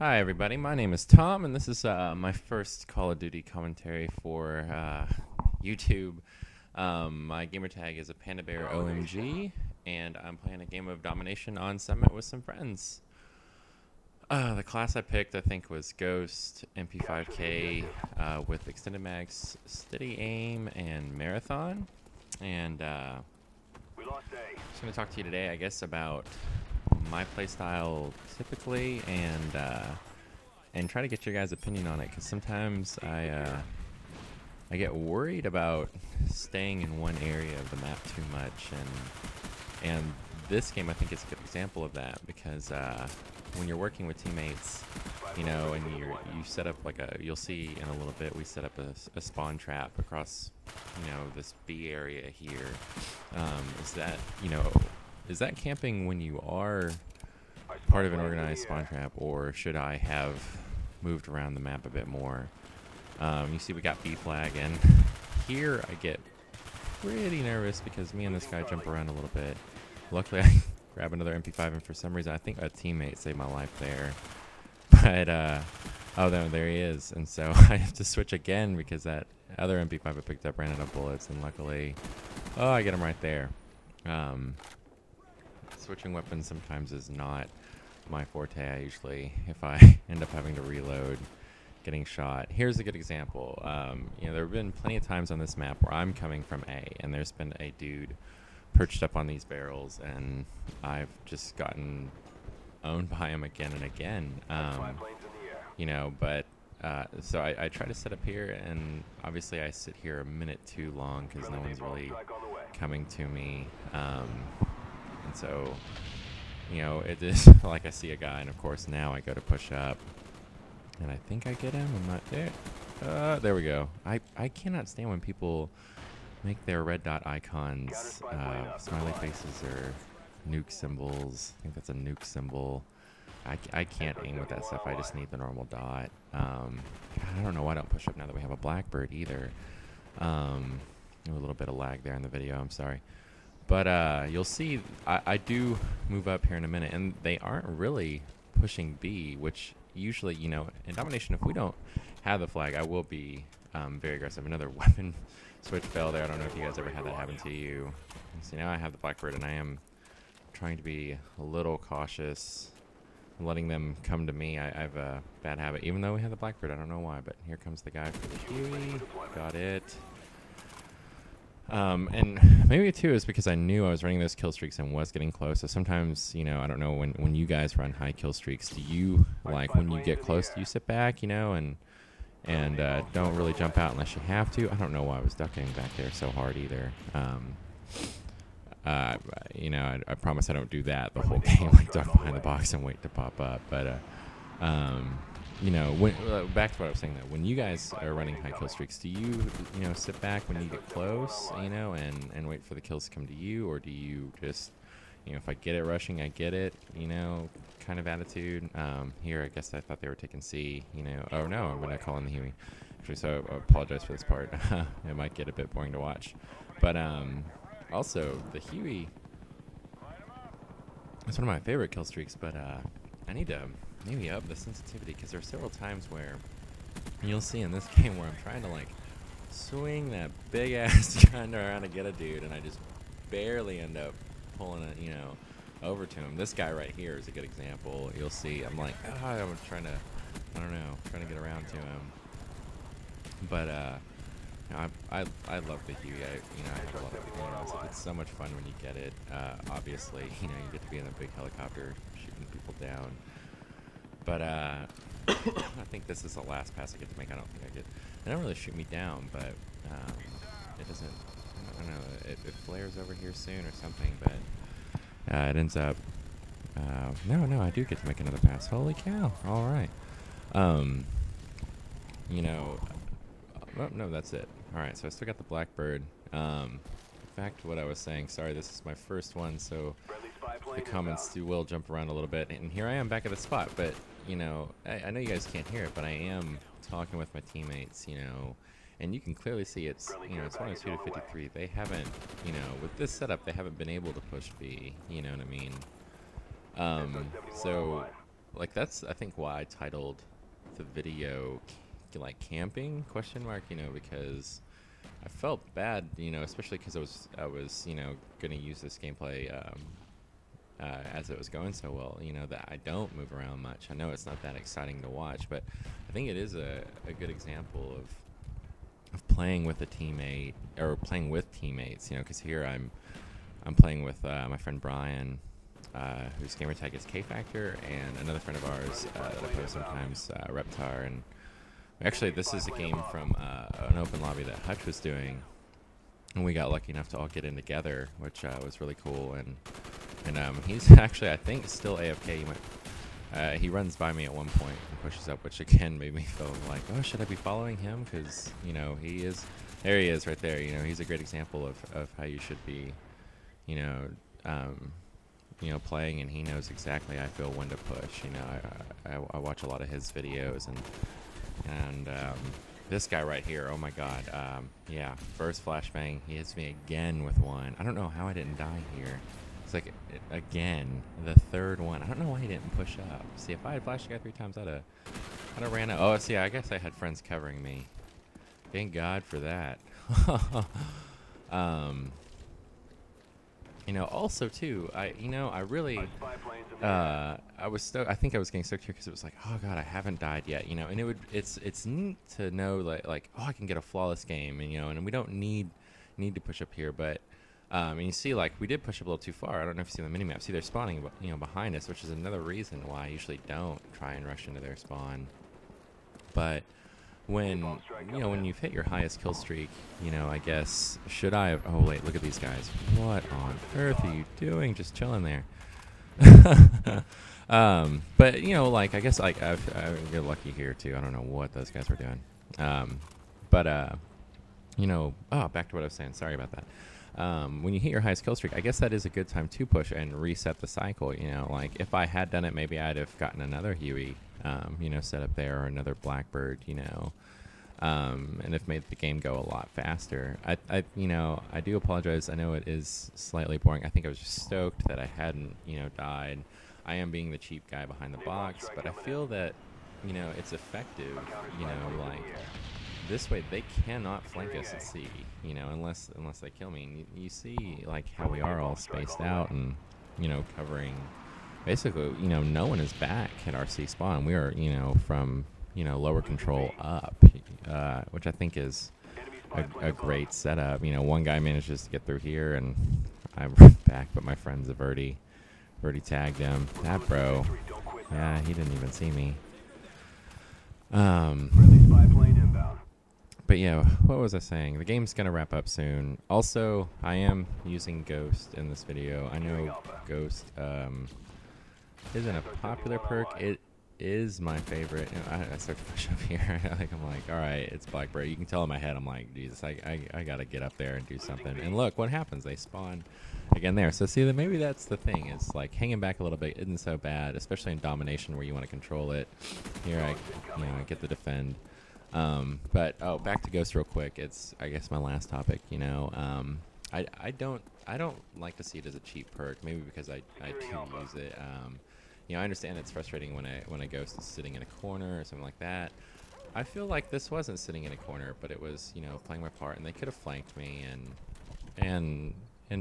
Hi everybody, my name is Tom, and this is my first Call of Duty commentary for YouTube. My gamer tag is a Panda Bear OMG, and I'm playing a game of domination on Summit with some friends. The class I picked, I think, was Ghost, MP5K, with extended mags, steady aim, and marathon. And I'm just going to talk to you today, I guess, about my playstyle typically, and try to get your guys' opinion on it, because sometimes I get worried about staying in one area of the map too much, and this game I think is a good example of that, because when you're working with teammates, you know, and you set up like you'll see in a little bit, we set up a spawn trap across, you know, this B area here. Is that camping when you are part of an organized spawn trap, or should I have moved around the map a bit more? You see we got B flag, and here I get pretty nervous because me and this guy jump around a little bit. Luckily I grab another MP5, and for some reason I think a teammate saved my life there. But oh no, there he is, and so I have to switch again because that other MP5 I picked up ran out of bullets, and luckily, oh, I get him right there. Switching weapons sometimes is not my forte. I usually, if I end up having to reload, getting shot. Here's a good example. You know, there have been plenty of times on this map where I'm coming from A, and there's been a dude perched up on these barrels, and I've just gotten owned by him again and again. You know, but so I try to set up here, and obviously I sit here a minute too long because no one's really coming to me. And so, you know, it is like I see a guy, and of course now I go to push up, and I think I get him. I'm not there. There we go. I cannot stand when people make their red dot icons smiley faces or nuke symbols. I think that's a nuke symbol. I can't aim with that stuff. I just need the normal dot. God, I don't know why I don't push up now that we have a Blackbird either. A little bit of lag there in the video. I'm sorry. But you'll see I do move up here in a minute, and they aren't really pushing B, which usually, you know, in domination, if we don't have the flag, I will be very aggressive. Another weapon switch fell there. I don't know if you guys ever had that happen to you. See, now I have the Blackbird, and I am trying to be a little cautious, letting them come to me. I have a bad habit, even though we have the Blackbird. I don't know why, but here comes the guy for the Huey. Got it. And maybe too is because I knew I was running those kill streaks and was getting close. So sometimes, you know, I don't know, when you guys run high kill streaks, do you, like, when you get close, do you sit back, you know, and don't really jump out unless you have to? I don't know why I was ducking back there so hard either. You know, I promise I don't do that the whole game, like duck behind the box and wait to pop up. But you know, back to what I was saying though, when you guys are running high kill streaks, do you know, sit back when you get close, you know, and wait for the kills to come to you, or do you just, you know, if I get it rushing, I get it, you know, kind of attitude? Here, I guess I thought they were taking C, you know. Oh no, I'm gonna call in the Huey. Actually, so I apologize for this part. It might get a bit boring to watch, but also the Huey, it's one of my favorite kill streaks, but I need to maybe up the sensitivity, because there are several times where you'll see in this game where I'm trying to like swing that big ass gun around to get a dude, and I just barely end up pulling it, you know, over to him. This guy right here is a good example. You'll see I'm like, oh, I'm trying to, I don't know, trying to get around to him. But you know, I love the Huey. You know, I have a lot of games. It's so much fun when you get it. Obviously, you know, you get to be in a big helicopter shooting people down. But I think this is the last pass I get to make. I don't think I get. They don't really shoot me down, but it doesn't. I don't know. It flares over here soon or something. But it ends up. No, I do get to make another pass. Holy cow! All right. You know. Oh, no, that's it. All right. So I still got the Blackbird. In fact, what I was saying. Sorry, this is my first one, so the comments will jump around a little bit. And here I am back at the spot, but you know, I know you guys can't hear it, but I am talking with my teammates, you know, and you can clearly see it's, you know, it's 102 to 53. They haven't, you know, with this setup, they haven't been able to push B, you know what I mean? So like that's I think why I titled the video like camping question mark, because I felt bad, especially because I was gonna use this gameplay as it was going so well, that I don't move around much. I know it's not that exciting to watch, but I think it is a good example of playing with a teammate or playing with teammates, because here I'm playing with my friend Bryan, whose gamer tag is K Factor, and another friend of ours that I play with sometimes, Reptar. And actually, this is a game from an open lobby that Hutch was doing, and we got lucky enough to all get in together, which was really cool. And he's actually, I think, still AFK. He runs by me at one point and pushes up, which again made me feel like, oh, should I be following him? Because he is, there he is right there. He's a great example of how you should be, playing, and he knows exactly, I feel, when to push. I watch a lot of his videos, and this guy right here, oh my god, yeah, first flashbang, he hits me again with one. I don't know how I didn't die here. It's like, again, the third one. I don't know why he didn't push up. See, if I had flashed the guy 3 times, I'd have ran out. Oh, see, I guess I had friends covering me. Thank God for that. Also too, I really, I was stoked. I think I was getting stoked here because it was like, oh god, I haven't died yet, and it's neat to know like, oh, I can get a flawless game, and we don't need to push up here, but and you see, like, we did push up a little too far. I don't know if you see the minimap. See, they're spawning, behind us, which is another reason why I usually don't try and rush into their spawn. But when you've hit your highest kill streak, I guess, should I have... Oh, wait, look at these guys. What on earth are you doing? Just chilling there. But, like, I guess, like, I get lucky here, too. I don't know what those guys were doing. But, oh, back to what I was saying. Sorry about that. When you hit your highest kill streak, I guess that is a good time to push and reset the cycle. Like, if I had done it, maybe I'd have gotten another Huey, set up there, or another Blackbird, and have made the game go a lot faster. I do apologize. I know it is slightly boring. I think I was just stoked that I hadn't, died. I am being the cheap guy behind the box, but I feel that, it's effective, like, this way they cannot flank us at C, unless they kill me. And you see, like, how we are all spaced out and, covering. Basically, no one is back at our C spawn. We are, from, lower control up, which I think is a great setup. One guy manages to get through here, and I'm back, but my friends have already tagged him. That bro, yeah, he didn't even see me. But yeah, what was I saying? The game's gonna wrap up soon. Also, I am using Ghost in this video. I know Ghost isn't a popular perk. It is my favorite. I start to push up here. I'm like, all right, it's Blackbird. You can tell in my head, I'm like, Jesus, I gotta get up there and do something. And look, what happens? They spawn again there. So see, that maybe that's the thing. Is like hanging back a little bit isn't so bad, especially in domination where you want to control it. Here, I get the defend. But back to Ghost real quick. It's, I guess, my last topic. I don't like to see it as a cheap perk. Maybe because I do use it. I understand it's frustrating when a Ghost is sitting in a corner or something like that. I feel like this wasn't sitting in a corner, but it was, playing my part, and they could have flanked me and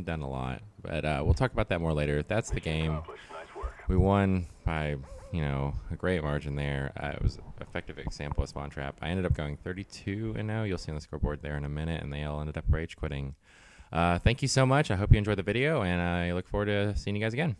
done a lot. But we'll talk about that more later. That's the game. We won by, a great margin there. It was an effective example of spawn trap. I ended up going 32-0. You'll see on the scoreboard there in a minute, and they all ended up rage quitting. Thank you so much. I hope you enjoyed the video, and I look forward to seeing you guys again.